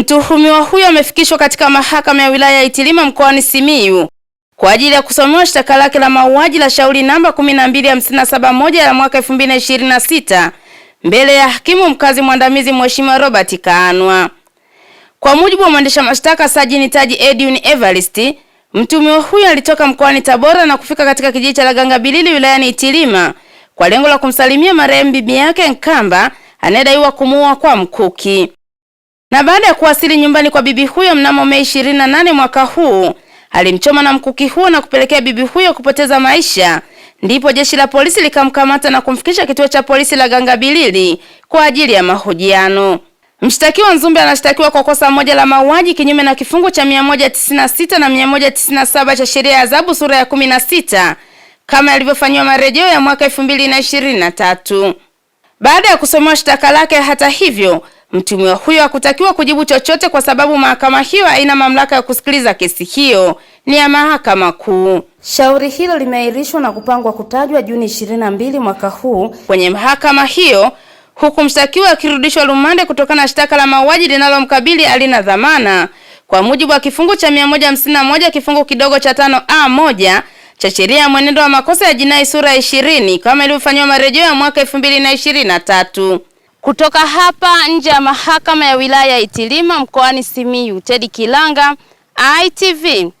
Mtuhumiwa huyo amefikishwa katika mahakama ya wilaya ya Itilima mkoani Simiyu kwa ajili ya kusomewa shtaka lake la mauaji la shauri namba 12571 ya mwaka 2026 mbele ya hakimu mkazi mwandamizi Mheshimiwa Robert Kaanwa. Kwa mujibu wa mwendesha mashtaka Sajini Taji Edwin Evarist, mtuhumiwa huyo alitoka mkoani Tabora na kufika katika kijiji cha Lagangabilili wilayani Itilima kwa lengo la kumsalimia marehemu bibi yake Nkamba anayedaiwa kumuua kwa mkuki. Na baada ya kuwasili nyumbani kwa bibi huyo mnamo Mei 28 mwaka huu, alimchoma na mkuki huo na kupelekea bibi huyo kupoteza maisha. Ndipo jeshi la polisi likamkamata na kumfikisha kituo cha polisi la Lagangabilili kwa ajili ya mahojiano. Mshtakiwa Nzumbe anashtakiwa kwa kosa moja la mauaji kinyume na kifungu cha 196 na 197 cha sheria ya adhabu sura ya 16 kama yalivyofanywa marejeo ya mwaka 2023. Baada ya kusomewa shtaka lake, hata hivyo, mtuhumiwa huyo hakutakiwa kujibu chochote kwa sababu mahakama hiyo haina mamlaka ya kusikiliza kesi hiyo, ni ya mahakama kuu. Shauri hilo limeahirishwa na kupangwa kutajwa Juni 22 mwaka huu kwenye mahakama hiyo, huku mshtakiwa akirudishwa rumande kutokana na shtaka la mauaji linalomkabili alina dhamana kwa mujibu wa kifungu cha 151 kifungu kidogo cha 5A1 cha sheria ya mwenendo wa makosa ya jinai sura ya 20 kama ilivyofanywa marejeo ya mwaka 2023. Kutoka hapa nje ya mahakama ya wilaya ya Itilima mkoani Simiyu, Teddy Kilanga, ITV.